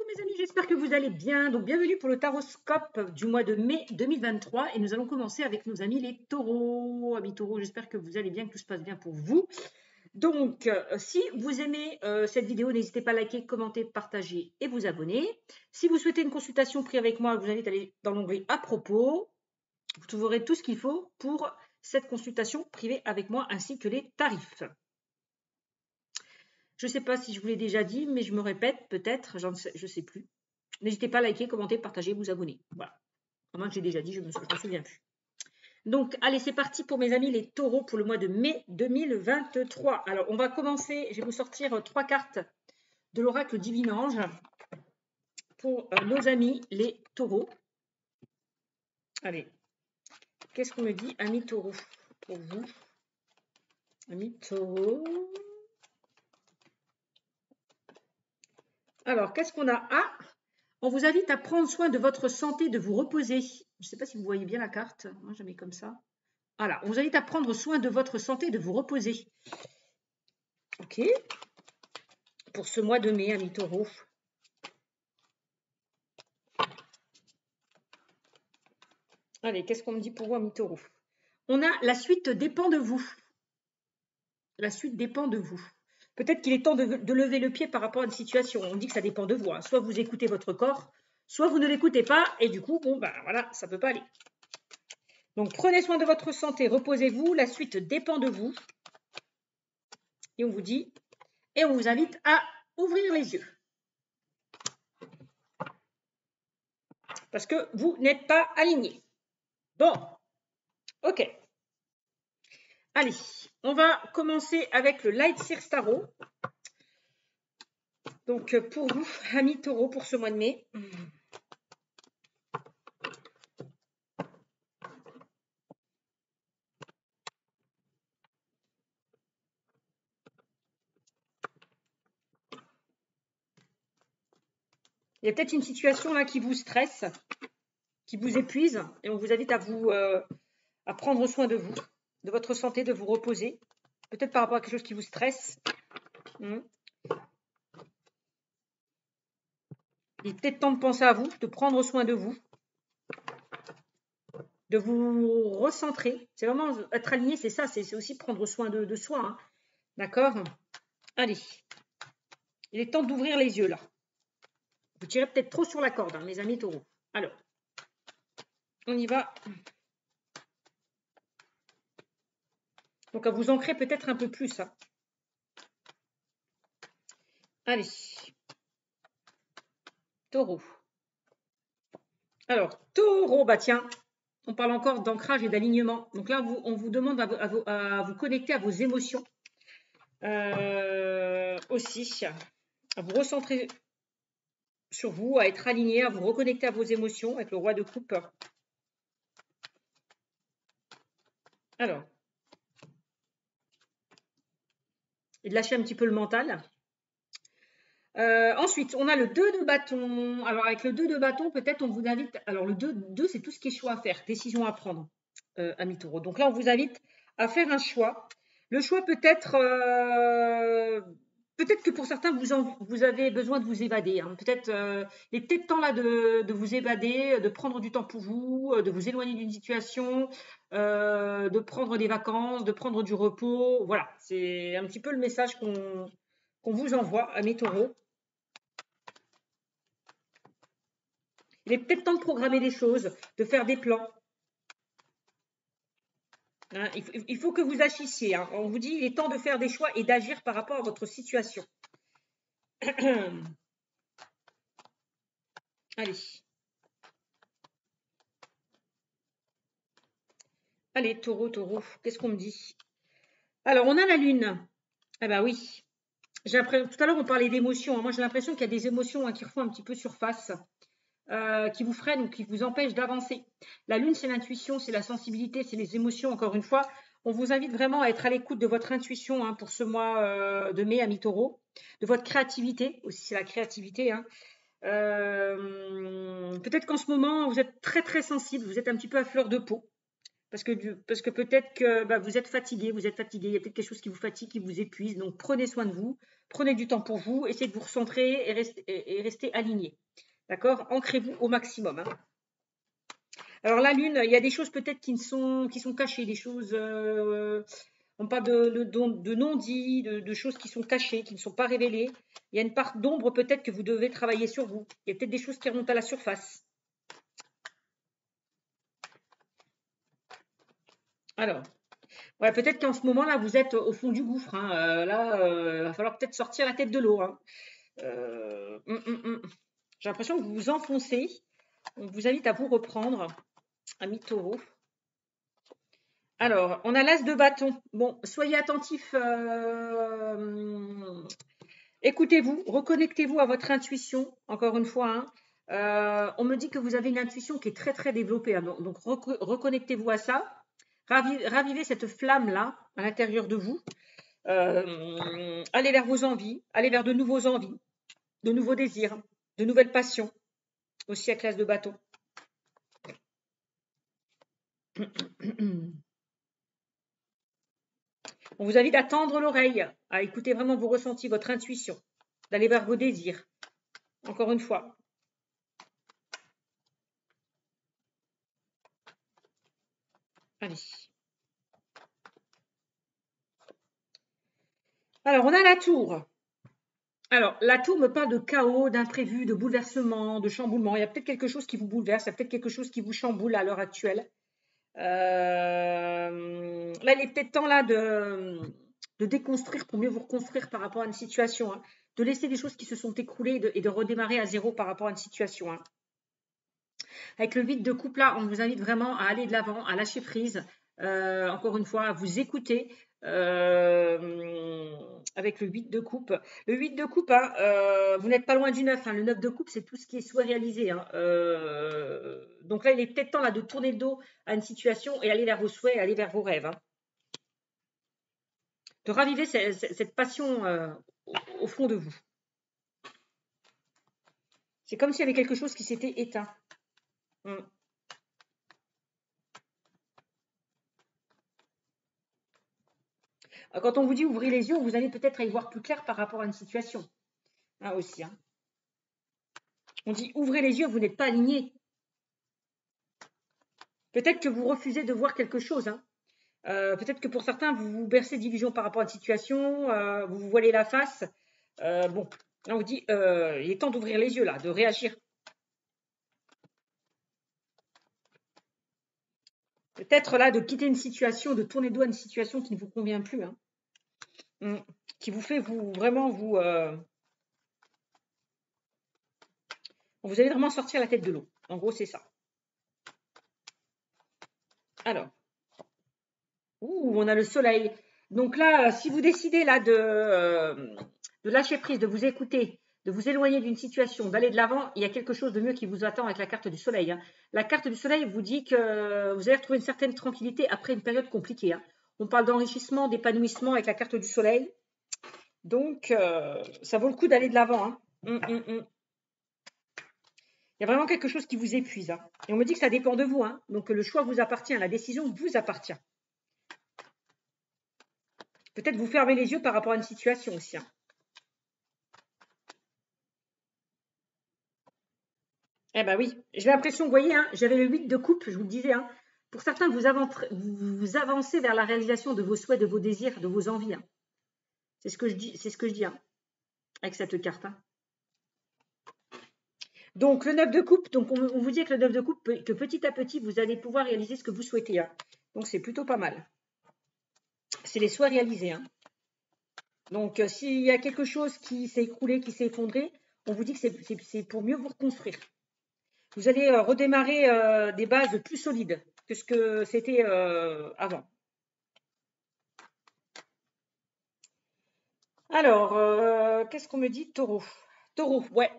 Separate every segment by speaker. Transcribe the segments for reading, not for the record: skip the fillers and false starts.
Speaker 1: mes amis, j'espère que vous allez bien. Donc bienvenue pour le taroscope du mois de mai 2023 et nous allons commencer avec nos amis les taureaux. Amis taureaux, j'espère que vous allez bien, que tout se passe bien pour vous. Donc si vous aimez cette vidéo, n'hésitez pas à liker, commenter, partager et vous abonner. Si vous souhaitez une consultation privée avec moi, je vous invite à aller dans l'onglet à propos. Vous trouverez tout ce qu'il faut pour cette consultation privée avec moi ainsi que les tarifs. Je ne sais pas si je vous l'ai déjà dit, mais je me répète peut-être, je ne sais plus. N'hésitez pas à liker, commenter, partager, vous abonner. Voilà. À moins que j'ai déjà dit, je ne me souviens plus. Donc, allez, c'est parti pour mes amis les taureaux pour le mois de mai 2023. Alors, on va commencer, je vais vous sortir 3 cartes de l'oracle Divin-Ange pour nos amis les taureaux. Allez, qu'est-ce qu'on me dit, amis taureaux, pour vous? Amis taureaux. Alors, qu'est-ce qu'on a? Ah, on vous invite à prendre soin de votre santé, de vous reposer. Je ne sais pas si vous voyez bien la carte. Moi, je la mets comme ça. Voilà, on vous invite à prendre soin de votre santé, de vous reposer. Ok. Pour ce mois de mai, amis taureaux. Allez, qu'est-ce qu'on me dit pour vous, amis taureaux? On a la suite dépend de vous. La suite dépend de vous. Peut-être qu'il est temps de lever le pied par rapport à une situation. On dit que ça dépend de vous. Hein. Soit vous écoutez votre corps, soit vous ne l'écoutez pas. Et du coup, bon, ben voilà, ça ne peut pas aller. Donc, prenez soin de votre santé, reposez-vous. La suite dépend de vous. Et on vous dit, et on vous invite à ouvrir les yeux. Parce que vous n'êtes pas aligné. Bon, ok. Allez, on va commencer avec le Light Seer Tarot. Donc, pour vous, amis taureaux, pour ce mois de mai. Il y a peut-être une situation là qui vous stresse, qui vous épuise, et on vous invite à prendre soin de vous, de votre santé, de vous reposer. Peut-être par rapport à quelque chose qui vous stresse. Il est peut-être temps de penser à vous, de prendre soin de vous, de vous recentrer. C'est vraiment être aligné, c'est ça, c'est aussi prendre soin de soi. Hein. D'accord? Allez, il est temps d'ouvrir les yeux là. Vous tirez peut-être trop sur la corde, hein, mes amis taureaux. Alors, on y va. Donc, à vous ancrer peut-être un peu plus. Hein. Allez. Taureau. Alors, taureau, bah tiens, on parle encore d'ancrage et d'alignement. Donc là, on vous demande à vous connecter à vos émotions. Aussi, à vous recentrer sur vous, à être aligné, à vous reconnecter à vos émotions avec le roi de coupe. Alors, et de lâcher un petit peu le mental. Ensuite, on a le 2 de bâton. Alors, avec le 2 de bâton, peut-être on vous invite... Alors, le 2 c'est tout ce qui est choix à faire, décision à prendre, amis taureaux. Donc là, on vous invite à faire un choix. Le choix peut-être... peut-être que pour certains, vous avez besoin de vous évader. Hein. Peut-être il est peut-être temps là de vous évader, de prendre du temps pour vous, de vous éloigner d'une situation, de prendre des vacances, de prendre du repos. Voilà, c'est un petit peu le message qu'on vous envoie, amis taureaux. Il est peut-être temps de programmer des choses, de faire des plans. Hein, il faut que vous agissiez. Hein. On vous dit il est temps de faire des choix et d'agir par rapport à votre situation. Allez. Allez, taureau, taureau, qu'est-ce qu'on me dit? Alors, on a la lune. Ah bah oui. Tout à l'heure, on parlait d'émotions. Hein. Moi, j'ai l'impression qu'il y a des émotions hein, qui refont un petit peu surface. Qui vous freinent ou qui vous empêchent d'avancer. La lune, c'est l'intuition, c'est la sensibilité, c'est les émotions, encore une fois. On vous invite vraiment à être à l'écoute de votre intuition hein, pour ce mois de mai, amis taureaux, de votre créativité, aussi c'est la créativité. Hein. Peut-être qu'en ce moment, vous êtes très très sensible, vous êtes un petit peu à fleur de peau. Parce que peut-être que bah, vous êtes fatigué, il y a peut-être quelque chose qui vous fatigue, qui vous épuise. Donc prenez soin de vous, prenez du temps pour vous, essayez de vous recentrer et restez aligné. D'accord? Ancrez-vous au maximum. Hein. Alors la lune, il y a des choses peut-être qui sont cachées, des choses, on parle de non-dits, de choses qui sont cachées, qui ne sont pas révélées. Il y a une part d'ombre peut-être que vous devez travailler sur vous. Il y a peut-être des choses qui remontent à la surface. Alors, ouais, peut-être qu'en ce moment-là, vous êtes au fond du gouffre. Hein. Il va falloir peut-être sortir la tête de l'eau. Hein. J'ai l'impression que vous vous enfoncez. On vous invite à vous reprendre, ami taureau. Alors, on a l'as de bâton. Bon, soyez attentifs. Écoutez-vous, reconnectez-vous à votre intuition, encore une fois. Hein. On me dit que vous avez une intuition qui est très, très développée. Hein. Donc reconnectez-vous à ça. Ravivez cette flamme-là à l'intérieur de vous. Allez vers vos envies, allez vers de nouveaux envies, de nouveaux désirs, de nouvelles passions, aussi à classe de bâton. On vous invite à tendre l'oreille, à écouter vraiment vos ressentis, votre intuition, d'aller vers vos désirs. Encore une fois. Allez. Alors, on a la tour. Alors, la tour me parle de chaos, d'imprévu, de bouleversement, de chamboulement. Il y a peut-être quelque chose qui vous bouleverse, il y a peut-être quelque chose qui vous chamboule à l'heure actuelle. Là, il est peut-être temps là de déconstruire pour mieux vous reconstruire par rapport à une situation. Hein. De laisser des choses qui se sont écroulées et de redémarrer à zéro par rapport à une situation. Hein. Avec le 8 de coupe là, on vous invite vraiment à aller de l'avant, à lâcher prise. Encore une fois, à vous écouter. Avec le 8 de coupe. Le 8 de coupe, hein, vous n'êtes pas loin du 9. Hein. Le 9 de coupe, c'est tout ce qui est souhait réalisé. Hein. Donc là, il est peut-être temps là, de tourner le dos à une situation et aller vers vos souhaits, aller vers vos rêves. Hein. De raviver cette passion au fond de vous. C'est comme s'il y avait quelque chose qui s'était éteint. Quand on vous dit ouvrez les yeux, vous allez peut-être y voir plus clair par rapport à une situation. Là aussi. Hein. On dit ouvrez les yeux, vous n'êtes pas aligné. Peut-être que vous refusez de voir quelque chose. Hein. Peut-être que pour certains, vous vous bercez d'illusions par rapport à une situation, vous vous voilez la face. Bon, là on vous dit il est temps d'ouvrir les yeux, là, de réagir. Peut-être là de quitter une situation, de tourner le dos à une situation qui ne vous convient plus. Hein. Qui vous fait vraiment vous allez vraiment sortir la tête de l'eau. En gros, c'est ça. Alors, on a le soleil. Donc là, si vous décidez là de lâcher prise, de vous écouter, de vous éloigner d'une situation, d'aller de l'avant, il y a quelque chose de mieux qui vous attend avec la carte du soleil. Hein. La carte du soleil vous dit que vous allez retrouver une certaine tranquillité après une période compliquée. Hein. On parle d'enrichissement, d'épanouissement avec la carte du soleil. Donc, ça vaut le coup d'aller de l'avant. Hein. Il y a vraiment quelque chose qui vous épuise. Hein. Et on me dit que ça dépend de vous. Hein. Donc, le choix vous appartient, la décision vous appartient. Peut-être vous fermez les yeux par rapport à une situation aussi. Hein. Eh bien oui, j'ai l'impression, vous voyez, hein, j'avais le 8 de coupe, je vous le disais. Hein. Pour certains, vous avancez vers la réalisation de vos souhaits, de vos désirs, de vos envies. Hein. C'est ce que je dis hein, avec cette carte. Hein. Donc, le 9 de coupe, donc on vous dit avec le 9 de coupe que petit à petit, vous allez pouvoir réaliser ce que vous souhaitez. Hein. Donc, c'est plutôt pas mal. C'est les souhaits réalisés. Hein. Donc, s'il y a quelque chose qui s'est écroulé, qui s'est effondré, on vous dit que c'est pour mieux vous reconstruire. Vous allez redémarrer des bases plus solides que ce que c'était avant. Alors, qu'est-ce qu'on me dit? Taureau. Taureau, ouais.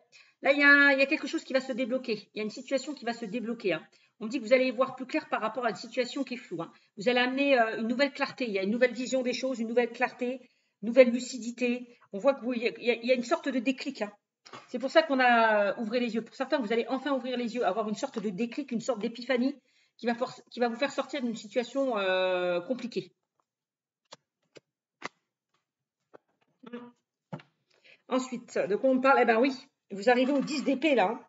Speaker 1: Là, il y a quelque chose qui va se débloquer. Il y a une situation qui va se débloquer. Hein. On me dit que vous allez y voir plus clair par rapport à une situation qui est floue. Hein. Vous allez amener une nouvelle clarté. Il y a une nouvelle vision des choses, une nouvelle clarté, une nouvelle lucidité. On voit qu'il y a une sorte de déclic. Hein. C'est pour ça qu'on a ouvert les yeux. Pour certains, vous allez enfin ouvrir les yeux, avoir une sorte de déclic, une sorte d'épiphanie qui va vous faire sortir d'une situation compliquée. Ensuite, de quoi on parle? Eh bien oui, vous arrivez au 10 d'épée là. Hein.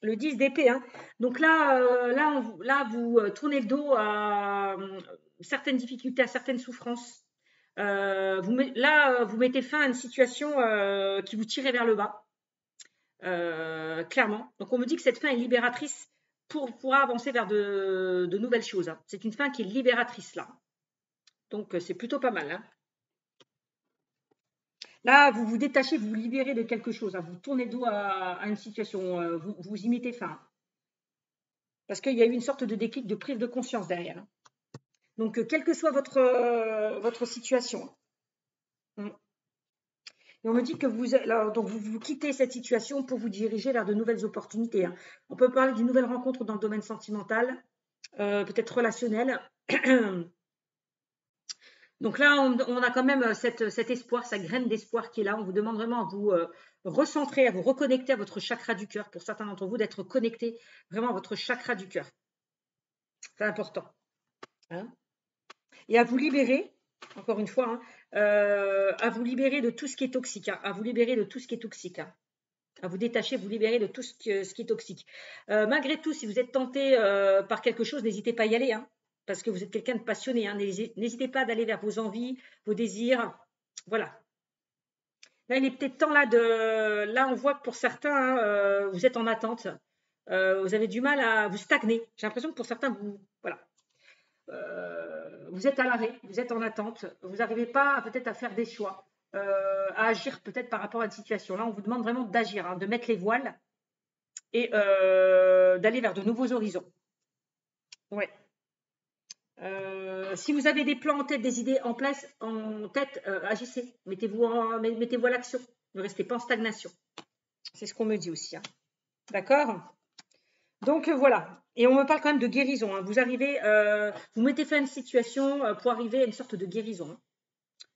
Speaker 1: Le 10 d'épée. Hein. Donc là, vous tournez le dos à certaines difficultés, à certaines souffrances. Vous mettez fin à une situation qui vous tirait vers le bas. Clairement. Donc on me dit que cette fin est libératrice pour pouvoir avancer vers de nouvelles choses. Hein. C'est une fin qui est libératrice là. Donc c'est plutôt pas mal. Hein. Là, vous vous détachez, vous vous libérez de quelque chose. Hein. Vous tournez le dos à une situation, vous y mettez fin. Parce qu'il y a eu une sorte de déclic, de prise de conscience derrière. Hein. Donc, quelle que soit votre situation. Hein. Et on me dit que vous quittez cette situation pour vous diriger vers de nouvelles opportunités. Hein. On peut parler d'une nouvelle rencontre dans le domaine sentimental, peut-être relationnel. Donc là, on a quand même cet espoir, cette graine d'espoir qui est là. On vous demande vraiment à vous recentrer, à vous reconnecter à votre chakra du cœur. Pour certains d'entre vous, d'être connecté vraiment à votre chakra du cœur. C'est important. Hein. Et à vous libérer, encore une fois, hein, à vous libérer de tout ce qui est toxique. Hein, à vous libérer de tout ce qui est toxique. Hein. À vous détacher, vous libérer de tout ce qui est toxique. Malgré tout, si vous êtes tenté par quelque chose, n'hésitez pas à y aller. Hein. Parce que vous êtes quelqu'un de passionné. Hein. N'hésitez pas d'aller vers vos envies, vos désirs. Voilà. Là, il est peut-être temps là, on voit que pour certains, hein, vous êtes en attente. Vous avez du mal à vous stagner. J'ai l'impression que pour certains, vous êtes à l'arrêt, vous êtes en attente. Vous n'arrivez pas peut-être à faire des choix, à agir peut-être par rapport à une situation. Là, on vous demande vraiment d'agir, hein, de mettre les voiles et d'aller vers de nouveaux horizons. Ouais. Si vous avez des plans en tête, des idées en tête, agissez. Mettez-vous à l'action. Ne restez pas en stagnation. C'est ce qu'on me dit aussi. Hein. D'accord ? Donc voilà. Et on me parle quand même de guérison. Hein. Vous arrivez, vous mettez fin à une situation pour arriver à une sorte de guérison, hein,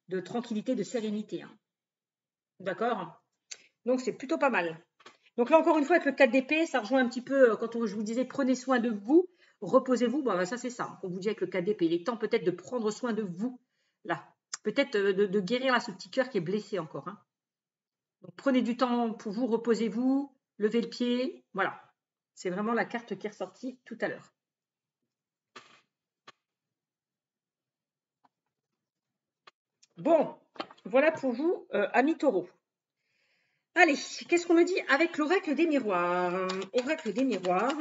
Speaker 1: de tranquillité, de sérénité. Hein. D'accord ? Donc c'est plutôt pas mal. Donc là encore une fois avec le 4 d'épée, ça rejoint un petit peu quand je vous disais prenez soin de vous. Reposez-vous, bon, ça c'est ça, on vous dit avec le 4 d'épée. Il est temps peut-être de prendre soin de vous, là. Peut-être de guérir là, ce petit cœur qui est blessé encore. Hein. Donc prenez du temps pour vous, reposez-vous, levez le pied, voilà. C'est vraiment la carte qui est ressortie tout à l'heure. Bon, voilà pour vous, amis taureaux. Allez, qu'est-ce qu'on me dit avec l'oracle des miroirs? Oracle des miroirs,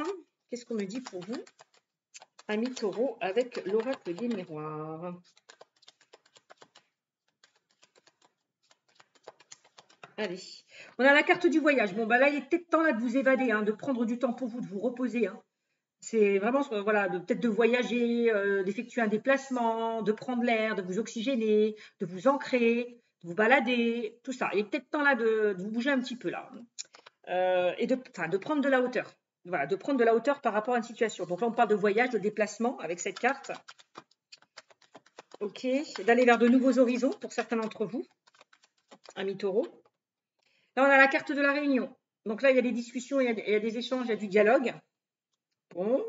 Speaker 1: qu'est-ce qu'on me dit pour vous? Amis taureaux avec l'oracle des miroirs. Allez, on a la carte du voyage. Bon, bah là, il est peut-être temps là, de vous évader, hein, de prendre du temps pour vous, de vous reposer. Hein. C'est vraiment, voilà, peut-être de voyager, d'effectuer un déplacement, de prendre l'air, de vous oxygéner, de vous ancrer, de vous balader, tout ça. Il est peut-être temps là de vous bouger un petit peu là. Et de prendre de la hauteur. Voilà, de prendre de la hauteur par rapport à une situation. Donc là, on parle de voyage, de déplacement avec cette carte. Ok, d'aller vers de nouveaux horizons pour certains d'entre vous, amis taureaux. Là, on a la carte de la réunion. Donc là, il y a des discussions, il y a des échanges, il y a du dialogue. Bon.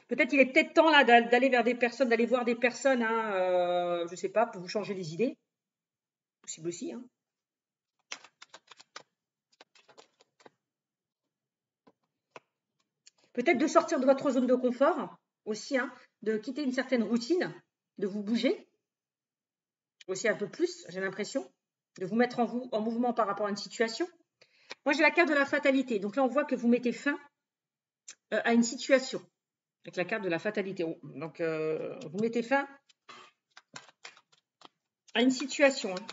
Speaker 1: Peut-être il est peut-être temps là d'aller vers des personnes, d'aller voir des personnes, hein, je ne sais pas, pour vous changer les idées. Possible aussi. Hein. Peut-être de sortir de votre zone de confort aussi, hein, de quitter une certaine routine, de vous bouger aussi un peu plus, j'ai l'impression, de vous mettre en mouvement par rapport à une situation. Moi, j'ai la carte de la fatalité. Donc là, on voit que vous mettez fin à une situation. Avec la carte de la fatalité. Donc, vous mettez fin à une situation. Hein.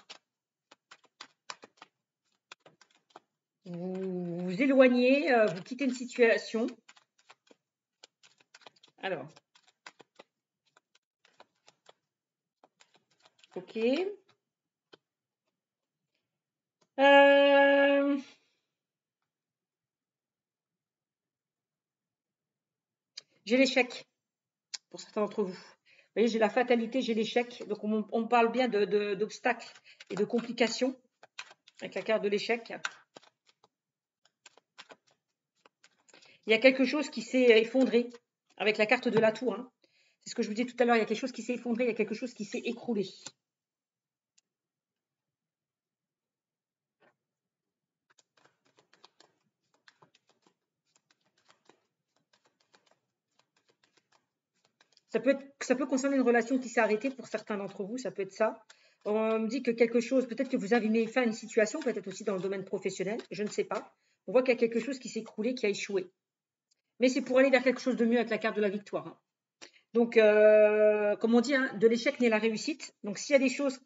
Speaker 1: Vous vous éloignez, vous quittez une situation. Alors. Ok. J'ai l'échec, pour certains d'entre vous. Vous voyez, j'ai la fatalité, j'ai l'échec. Donc, on parle bien d'obstacles et de complications avec la carte de l'échec. Il y a quelque chose qui s'est effondré avec la carte de la tour. Hein. C'est ce que je vous disais tout à l'heure, il y a quelque chose qui s'est effondré, il y a quelque chose qui s'est écroulé. Ça peut concerner une relation qui s'est arrêtée pour certains d'entre vous, ça peut être ça. On me dit que quelque chose, peut-être que vous avez mis fin à une situation, peut-être aussi dans le domaine professionnel, je ne sais pas. On voit qu'il y a quelque chose qui s'est écroulé, qui a échoué. Mais c'est pour aller vers quelque chose de mieux avec la carte de la victoire. Hein. Donc, comme on dit, hein, de l'échec naît la réussite. Donc, s'il y a des choses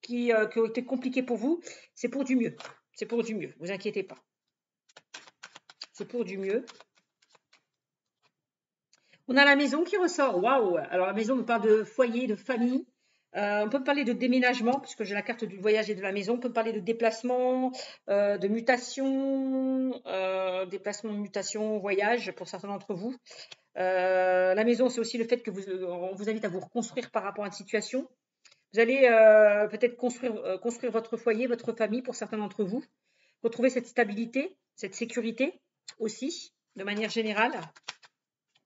Speaker 1: qui ont été compliquées pour vous, c'est pour du mieux. C'est pour du mieux, vous inquiétez pas. C'est pour du mieux. On a la maison qui ressort. Waouh! Alors, la maison me parle de foyer, de famille. On peut parler de déménagement, puisque j'ai la carte du voyage et de la maison. On peut parler de déplacement, de mutation, mutation, voyage pour certains d'entre vous. La maison, c'est aussi le fait que on vous invite à vous reconstruire par rapport à une situation. Vous allez peut-être construire votre foyer, votre famille pour certains d'entre vous. Retrouver cette stabilité, cette sécurité aussi, de manière générale.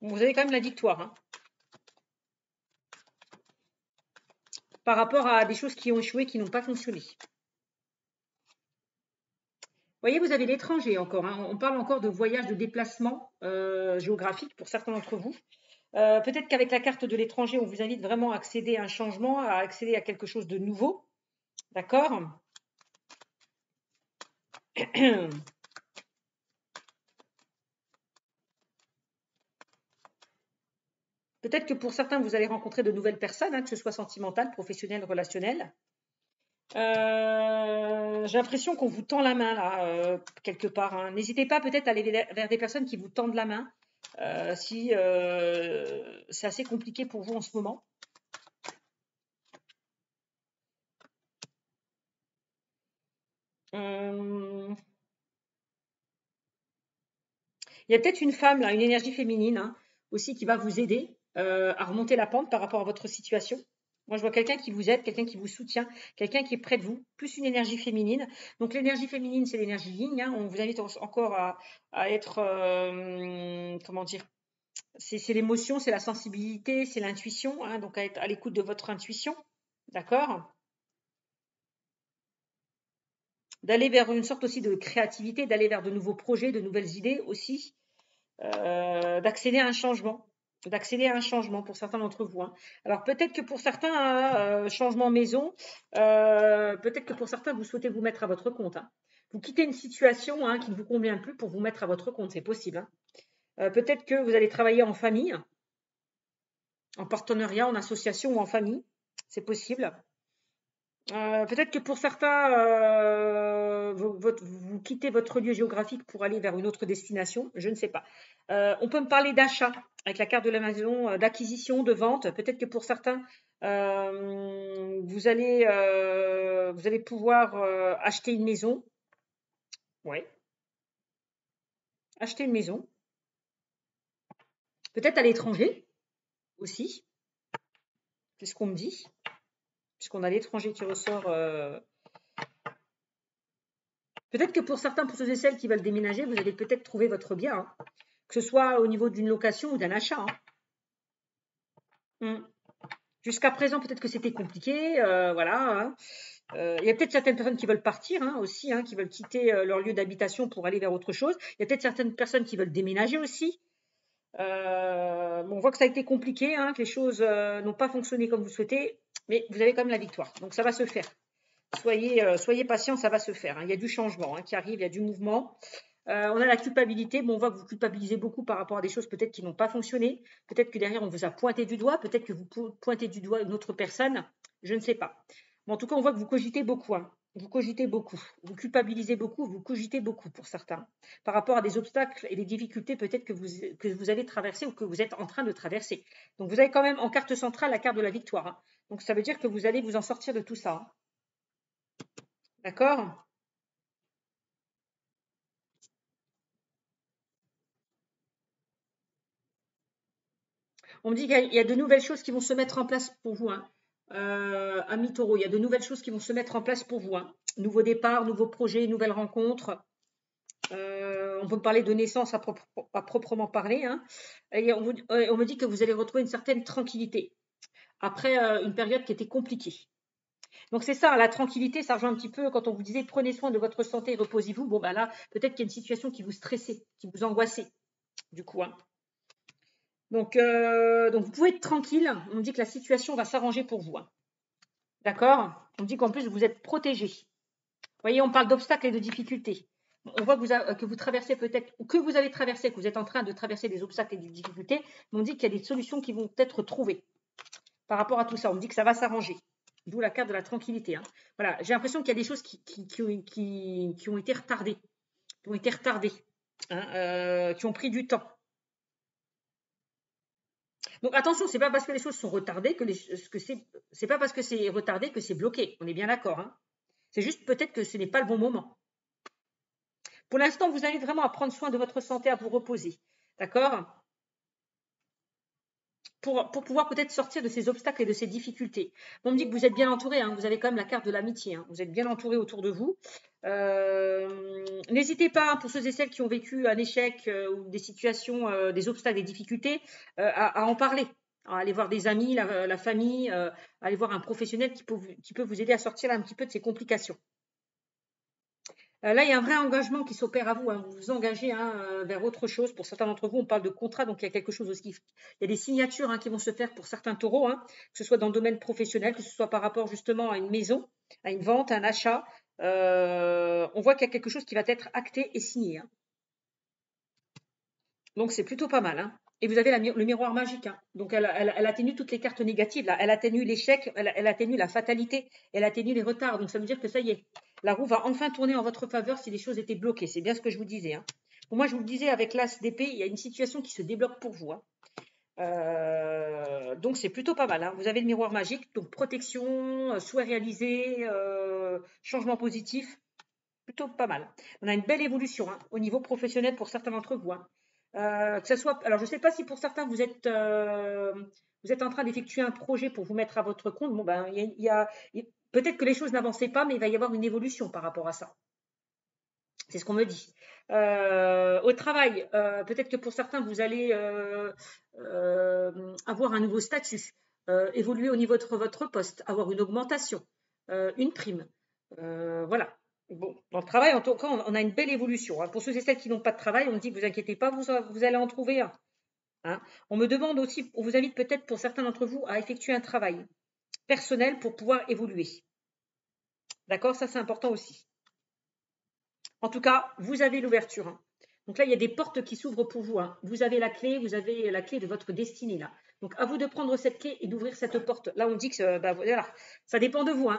Speaker 1: Vous avez quand même la victoire. Hein. Par rapport à des choses qui ont échoué, qui n'ont pas fonctionné. Vous voyez, vous avez l'étranger encore. Hein. On parle encore de voyage, de déplacement géographique pour certains d'entre vous. Peut-être qu'avec la carte de l'étranger, on vous invite vraiment à accéder à un changement, à accéder à quelque chose de nouveau. D'accord? Peut-être que pour certains, vous allez rencontrer de nouvelles personnes, hein, que ce soit sentimentales, professionnelles, relationnelles. J'ai l'impression qu'on vous tend la main là, quelque part. Hein. N'hésitez pas peut-être à aller vers des personnes qui vous tendent la main si c'est assez compliqué pour vous en ce moment. Il y a peut-être une femme, là, une énergie féminine hein, aussi qui va vous aider à remonter la pente par rapport à votre situation. Moi, je vois quelqu'un qui vous aide, quelqu'un qui vous soutient, quelqu'un qui est près de vous, plus une énergie féminine. Donc, l'énergie féminine, c'est l'énergie yin. Hein. On vous invite encore à être, comment dire, c'est l'émotion, c'est la sensibilité, c'est l'intuition. Hein. Donc, à être à l'écoute de votre intuition. D'accord ? D'aller vers une sorte aussi de créativité, d'aller vers de nouveaux projets, de nouvelles idées aussi. D'accéder à un changement. D'accéder à un changement pour certains d'entre vous. Hein. Alors peut-être que pour certains, changement maison, peut-être que pour certains, vous souhaitez vous mettre à votre compte. Hein. Vous quittez une situation hein, qui ne vous convient plus pour vous mettre à votre compte, c'est possible. Hein. Peut-être que vous allez travailler en famille, en partenariat, en association ou en famille, c'est possible. Peut-être que pour certains, vous quittez votre lieu géographique pour aller vers une autre destination, je ne sais pas. On peut me parler d'achat avec la carte de la maison, d'acquisition, de vente. Peut-être que pour certains, vous allez pouvoir acheter une maison. Oui, acheter une maison. Peut-être à l'étranger aussi, c'est ce qu'on me dit, puisqu'on a l'étranger qui ressort. Peut-être que pour certains, pour ceux et celles qui veulent déménager, vous allez peut-être trouver votre bien, hein, que ce soit au niveau d'une location ou d'un achat. Hein. Jusqu'à présent, peut-être que c'était compliqué, voilà. Hein. Il y a peut-être certaines personnes qui veulent partir hein, aussi, hein, qui veulent quitter leur lieu d'habitation pour aller vers autre chose. Il y a peut-être certaines personnes qui veulent déménager aussi. Bon, on voit que ça a été compliqué, hein, que les choses n'ont pas fonctionné comme vous souhaitez, mais vous avez quand même la victoire. Donc ça va se faire. Soyez patient, ça va se faire. Hein. Il y a du changement hein, qui arrive, il y a du mouvement. On a la culpabilité. Bon, on voit que vous culpabilisez beaucoup par rapport à des choses peut-être qui n'ont pas fonctionné. Peut-être que derrière, on vous a pointé du doigt. Peut-être que vous pointez du doigt une autre personne. Je ne sais pas. Mais en tout cas, on voit que vous cogitez beaucoup. Hein. Vous cogitez beaucoup. Vous culpabilisez beaucoup. Vous cogitez beaucoup pour certains. Par rapport à des obstacles et des difficultés peut-être que vous avez traversées ou que vous êtes en train de traverser. Donc, vous avez quand même en carte centrale la carte de la victoire. Hein. Donc, ça veut dire que vous allez vous en sortir de tout ça. Hein. D'accord ? On me dit qu'il y a de nouvelles choses qui vont se mettre en place pour vous. Hein. Ami Taureau, il y a de nouvelles choses qui vont se mettre en place pour vous. Hein. Nouveau départ, nouveaux projets, nouvelles rencontres. On peut parler de naissance à proprement parler. Hein. Et on me dit que vous allez retrouver une certaine tranquillité après une période qui était compliquée. Donc c'est ça, la tranquillité, ça rejoint un petit peu quand on vous disait prenez soin de votre santé, reposez-vous. Bon, ben là, peut-être qu'il y a une situation qui vous stressait, qui vous angoissait, du coup. Hein. Donc vous pouvez être tranquille. On me dit que la situation va s'arranger pour vous. Hein. D'accord? On me dit qu'en plus, vous êtes protégé. Vous voyez, on parle d'obstacles et de difficultés. On voit que vous traversez peut-être, ou que vous avez traversé, que vous êtes en train de traverser des obstacles et des difficultés. Mais on dit qu'il y a des solutions qui vont être trouvées par rapport à tout ça. On me dit que ça va s'arranger. D'où la carte de la tranquillité. Hein. Voilà, j'ai l'impression qu'il y a des choses qui ont été retardées, hein, qui ont pris du temps. Donc attention, c'est pas parce que les choses sont retardées que c'est pas parce que c'est retardé que c'est bloqué. On est bien d'accord. Hein. C'est juste peut-être que ce n'est pas le bon moment. Pour l'instant, vous allez vraiment à prendre soin de votre santé, à vous reposer. D'accord? Pour pouvoir peut-être sortir de ces obstacles et de ces difficultés. On me dit que vous êtes bien entouré, hein, vous avez quand même la carte de l'amitié, hein, vous êtes bien entouré autour de vous. N'hésitez pas, pour ceux et celles qui ont vécu un échec ou des situations, des obstacles, des difficultés, à en parler, à aller voir des amis, la famille, aller voir un professionnel qui peut vous aider à sortir un petit peu de ces complications. Là, il y a un vrai engagement qui s'opère à vous. Hein. Vous vous engagez vers autre chose. Pour certains d'entre vous, on parle de contrat, donc il y a quelque chose aussi. Il y a des signatures qui vont se faire pour certains taureaux, que ce soit dans le domaine professionnel, que ce soit par rapport justement à une maison, à une vente, à un achat. On voit qu'il y a quelque chose qui va être acté et signé. Donc c'est plutôt pas mal. Et vous avez le miroir magique. Donc elle atténue toutes les cartes négatives. Là. Elle atténue l'échec, elle atténue la fatalité, elle atténue les retards. Donc ça veut dire que ça y est, la roue va enfin tourner en votre faveur si les choses étaient bloquées. C'est bien ce que je vous disais. Bon, moi, je vous le disais, avec l'As d'épée, il y a une situation qui se débloque pour vous. Donc c'est plutôt pas mal. Vous avez le miroir magique, donc protection, souhait réalisé, changement positif. Plutôt pas mal. On a une belle évolution au niveau professionnel pour certains d'entre vous. Que ce soit, alors je ne sais pas si pour certains vous êtes en train d'effectuer un projet pour vous mettre à votre compte. Bon ben, peut-être que les choses n'avançaient pas, mais il va y avoir une évolution par rapport à ça. C'est ce qu'on me dit. Au travail, peut-être que pour certains vous allez avoir un nouveau statut, évoluer au niveau de votre poste, avoir une augmentation, une prime. Voilà. Bon, dans le travail, en tout cas, on a une belle évolution. Pour ceux et celles qui n'ont pas de travail, on dit que vous inquiétez pas, vous allez en trouver un. On me demande aussi, on vous invite peut-être pour certains d'entre vous à effectuer un travail personnel pour pouvoir évoluer. D'accord? Ça, c'est important aussi. En tout cas, vous avez l'ouverture. Donc là, il y a des portes qui s'ouvrent pour vous. Vous avez la clé de votre destinée là. Donc à vous de prendre cette clé et d'ouvrir cette porte. Là, on dit que voilà, ça dépend de vous.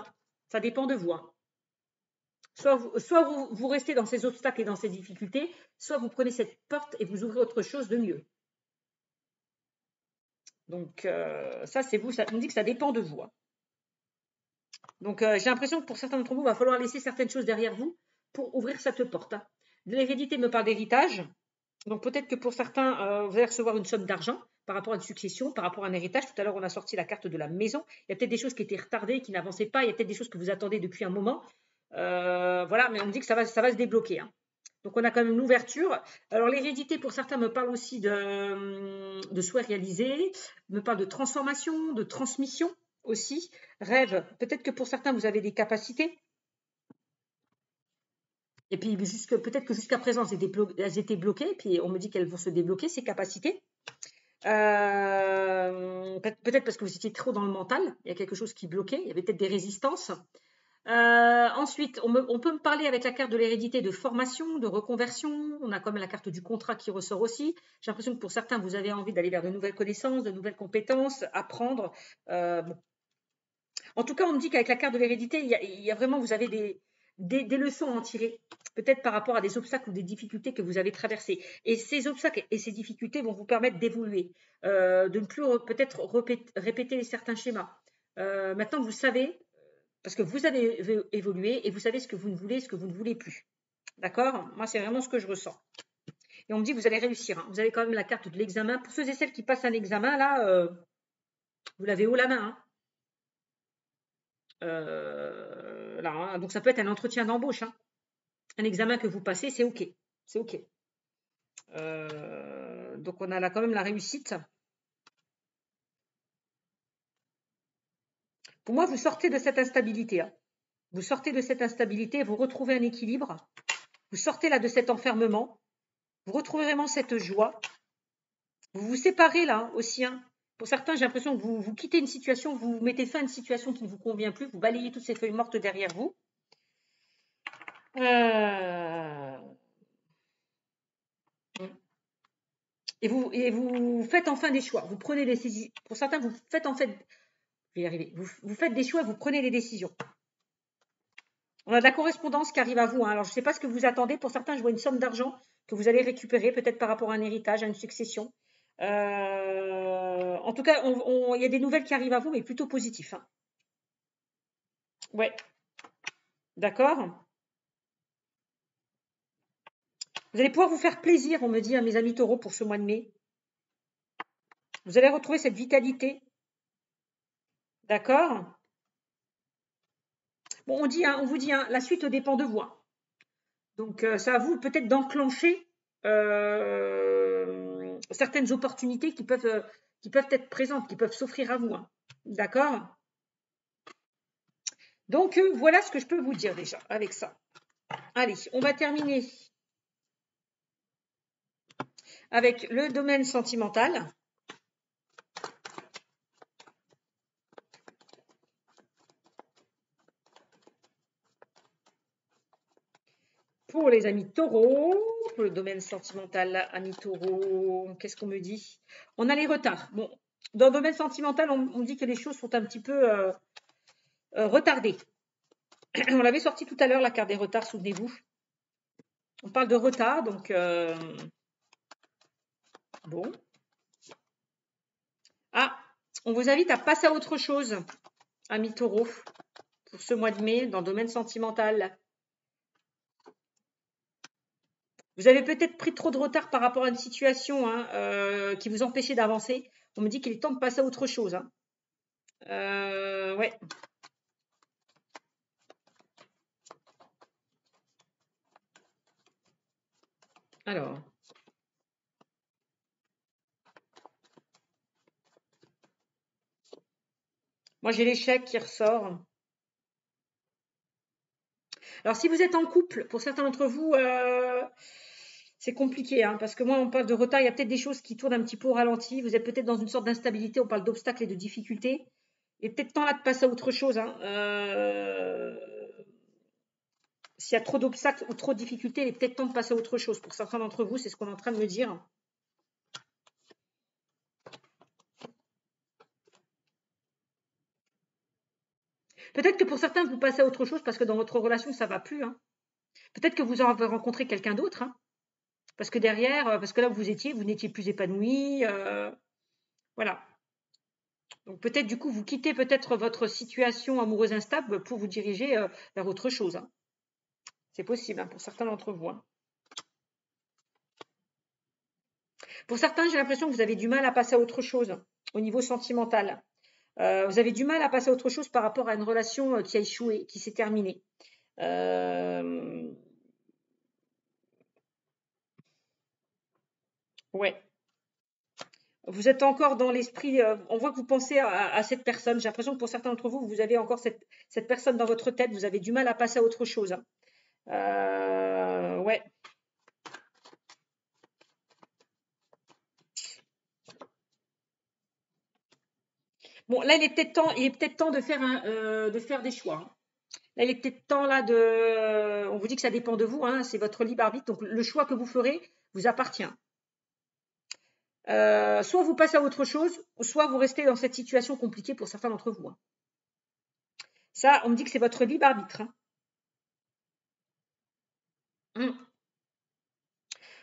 Speaker 1: Ça dépend de vous. Soit vous restez dans ces obstacles et dans ces difficultés, soit vous prenez cette porte et vous ouvrez autre chose de mieux. Donc ça, c'est vous. On dit que ça dépend de vous. Donc j'ai l'impression que pour certains d'entre vous, il va falloir laisser certaines choses derrière vous pour ouvrir cette porte. L'hérédité me parle d'héritage. Donc peut-être que pour certains, vous allez recevoir une somme d'argent par rapport à une succession, par rapport à un héritage. Tout à l'heure, on a sorti la carte de la maison. Il y a peut-être des choses qui étaient retardées, qui n'avançaient pas. Il y a peut-être des choses que vous attendez depuis un moment. Voilà, mais on me dit que ça va se débloquer. Donc on a quand même une ouverture. Alors l'hérédité, pour certains, me parle aussi de souhaits réalisés, me parle de transformation, de transmission aussi. Rêve, peut-être que pour certains, vous avez des capacités. Et puis peut-être que jusqu'à présent, elles étaient bloquées, puis on me dit qu'elles vont se débloquer, ces capacités. Peut-être parce que vous étiez trop dans le mental, il y a quelque chose qui bloquait, il y avait peut-être des résistances. Ensuite, on peut me parler avec la carte de l'hérédité de formation, de reconversion. On a quand même la carte du contrat qui ressort aussi. J'ai l'impression que pour certains, vous avez envie d'aller vers de nouvelles connaissances, de nouvelles compétences, apprendre. Bon. En tout cas, on me dit qu'avec la carte de l'hérédité, il y a vraiment, vous avez des leçons à en tirer, peut-être par rapport à des obstacles ou des difficultés que vous avez traversées. Et ces obstacles et ces difficultés vont vous permettre d'évoluer, de ne plus peut-être répéter certains schémas. Maintenant, vous savez, parce que vous avez évolué et vous savez ce que vous ne voulez, ce que vous ne voulez plus. D'accord? Moi, c'est vraiment ce que je ressens. Et on me dit que vous allez réussir. Vous avez quand même la carte de l'examen. Pour ceux et celles qui passent un examen, là, vous l'avez haut la main. Là, donc ça peut être un entretien d'embauche. Un examen que vous passez, c'est OK. c'est OK. Donc, on a là quand même la réussite. Pour moi, vous sortez de cette instabilité. Hein. Vous sortez de cette instabilité, vous retrouvez un équilibre. Vous sortez là de cet enfermement. Vous retrouvez vraiment cette joie. Vous vous séparez là aussi. Hein. Pour certains, j'ai l'impression que vous quittez une situation, vous mettez fin à une situation qui ne vous convient plus, vous balayez toutes ces feuilles mortes derrière vous. Et vous faites enfin des choix. Vous prenez des décisions. Pour certains, vous faites en fait, je vais y arriver. Vous faites des choix, vous prenez des décisions. On a de la correspondance qui arrive à vous. Hein. Alors, je ne sais pas ce que vous attendez. Pour certains, je vois une somme d'argent que vous allez récupérer, peut-être par rapport à un héritage, à une succession. En tout cas, il y a des nouvelles qui arrivent à vous, mais plutôt positives. Hein. Ouais. D'accord. Vous allez pouvoir vous faire plaisir, on me dit, à mes amis taureaux, pour ce mois de mai. Vous allez retrouver cette vitalité. D'accord. Bon, on vous dit, hein, la suite dépend de vous. Hein. Donc, c'est à vous peut-être d'enclencher certaines opportunités qui peuvent être présentes, qui peuvent s'offrir à vous. Hein. D'accord. Donc, voilà ce que je peux vous dire déjà avec ça. Allez, on va terminer avec le domaine sentimental. Pour les amis taureaux, pour le domaine sentimental, amis taureaux, qu'est-ce qu'on me dit? On a les retards. Bon, dans le domaine sentimental, on dit que les choses sont un petit peu retardées. On l'avait sorti tout à l'heure, la carte des retards, souvenez-vous. On parle de retard, donc bon. Ah, on vous invite à passer à autre chose, amis taureaux, pour ce mois de mai, dans le domaine sentimental. Vous avez peut-être pris trop de retard par rapport à une situation hein, qui vous empêchait d'avancer. On me dit qu'il est temps de passer à autre chose. Hein. Ouais. Alors. Moi, j'ai l'échec qui ressort. Alors, si vous êtes en couple, pour certains d'entre vous, c'est compliqué, hein, parce que moi, on parle de retard, il y a peut-être des choses qui tournent un petit peu au ralenti. Vous êtes peut-être dans une sorte d'instabilité, on parle d'obstacles et de difficultés. Il est peut-être temps là de passer à autre chose. Hein. S'il y a trop d'obstacles ou trop de difficultés, il est peut-être temps de passer à autre chose. Pour certains d'entre vous, c'est ce qu'on est en train de me dire. Peut-être que pour certains, vous passez à autre chose parce que dans votre relation, ça ne va plus. Hein. Peut-être que vous avez rencontré quelqu'un d'autre. Hein. Parce que derrière, parce que là où vous n'étiez plus épanoui. Voilà. Donc peut-être du coup, vous quittez peut-être votre situation amoureuse instable pour vous diriger vers autre chose. Hein. C'est possible hein, pour certains d'entre vous. Hein. Pour certains, j'ai l'impression que vous avez du mal à passer à autre chose au niveau sentimental. Vous avez du mal à passer à autre chose par rapport à une relation qui a échoué, qui s'est terminée. Ouais. Vous êtes encore dans l'esprit, on voit que vous pensez à cette personne. J'ai l'impression que pour certains d'entre vous, vous avez encore cette personne dans votre tête, vous avez du mal à passer à autre chose. Hein. Ouais. Bon, là, il est peut-être temps de faire des choix. Hein. Là, il est peut-être temps là on vous dit que ça dépend de vous, hein, c'est votre libre arbitre, donc le choix que vous ferez vous appartient. Soit vous passez à autre chose, soit vous restez dans cette situation compliquée pour certains d'entre vous. Hein. Ça, on me dit que c'est votre libre arbitre. Hein.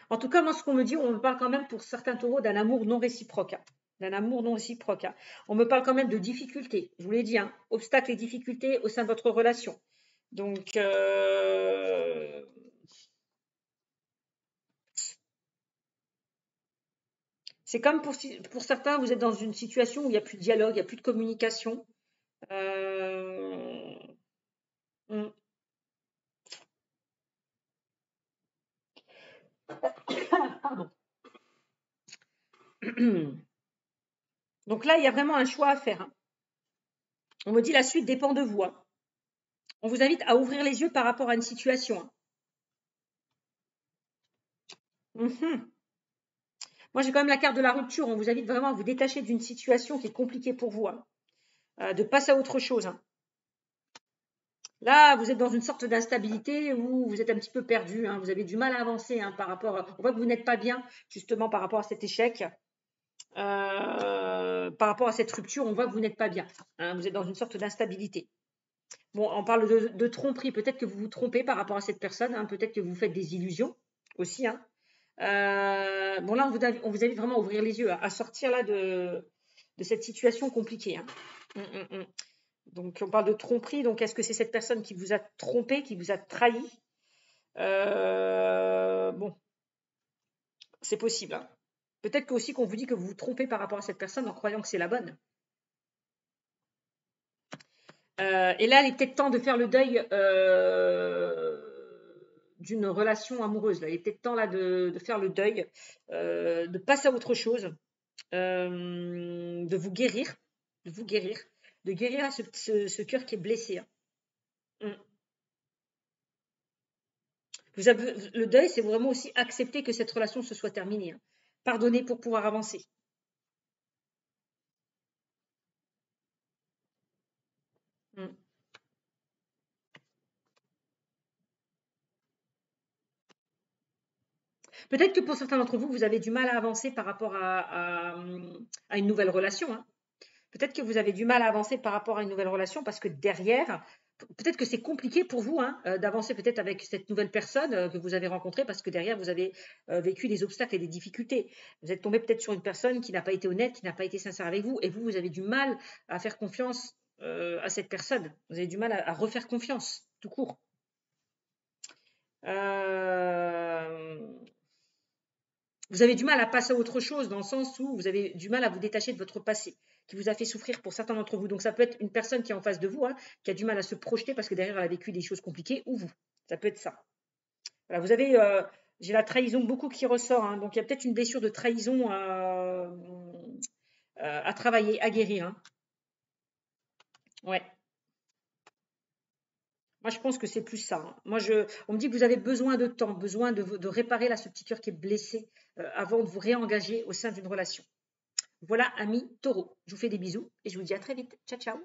Speaker 1: En tout cas, moi, ce qu'on me dit, on me parle quand même pour certains taureaux d'un amour non réciproque. Hein. D'un amour non réciproque. Hein. On me parle quand même de difficultés. Je vous l'ai dit, hein, obstacles et difficultés au sein de votre relation. Donc, c'est comme pour certains, vous êtes dans une situation où il n'y a plus de dialogue, il n'y a plus de communication. Donc là, il y a vraiment un choix à faire. Hein. On me dit la suite dépend de vous. Hein. On vous invite à ouvrir les yeux par rapport à une situation. Hein. Moi, j'ai quand même la carte de la rupture. On vous invite vraiment à vous détacher d'une situation qui est compliquée pour vous. Hein. De passer à autre chose. Hein. Là, vous êtes dans une sorte d'instabilité où vous êtes un petit peu perdu. Hein. Vous avez du mal à avancer par rapport. On voit que vous n'êtes pas bien, justement, par rapport à cet échec. Par rapport à cette rupture, on voit que vous n'êtes pas bien. Hein. Vous êtes dans une sorte d'instabilité. Bon, on parle de tromperie. Peut-être que vous vous trompez par rapport à cette personne. Hein. Peut-être que vous faites des illusions aussi. Hein. Bon, là, on vous invite vraiment à ouvrir les yeux, à sortir là de cette situation compliquée. Hein. Donc, on parle de tromperie. Donc, est-ce que c'est cette personne qui vous a trompé, qui vous a trahi? Bon, c'est possible. Hein. Peut-être aussi qu'on vous dit que vous vous trompez par rapport à cette personne en croyant que c'est la bonne. Et là, il est peut-être temps de faire le deuil d'une relation amoureuse. Là. Il est peut-être temps là de faire le deuil, de passer à autre chose, de vous guérir, de guérir ce cœur qui est blessé. Hein. Le deuil, c'est vraiment aussi accepter que cette relation se soit terminée. Hein. Pardonner pour pouvoir avancer. Peut-être que pour certains d'entre vous, vous avez du mal à avancer par rapport à une nouvelle relation. Hein. Peut-être que vous avez du mal à avancer par rapport à une nouvelle relation parce que derrière, peut-être que c'est compliqué pour vous hein, d'avancer peut-être avec cette nouvelle personne que vous avez rencontrée parce que derrière, vous avez vécu des obstacles et des difficultés. Vous êtes tombé peut-être sur une personne qui n'a pas été honnête, qui n'a pas été sincère avec vous et vous avez du mal à faire confiance à cette personne. Vous avez du mal à refaire confiance, tout court. Vous avez du mal à passer à autre chose dans le sens où vous avez du mal à vous détacher de votre passé qui vous a fait souffrir pour certains d'entre vous. Donc ça peut être une personne qui est en face de vous, hein, qui a du mal à se projeter parce que derrière elle a vécu des choses compliquées ou vous. Ça peut être ça. Voilà, vous avez, j'ai la trahison beaucoup qui ressort, hein, donc il y a peut-être une blessure de trahison à travailler, à guérir. Hein. Ouais. Moi, je pense que c'est plus ça. Hein. Moi, on me dit que vous avez besoin de temps, besoin de réparer là, ce petit cœur qui est blessé avant de vous réengager au sein d'une relation. Voilà, amis taureaux. Je vous fais des bisous et je vous dis à très vite. Ciao, ciao.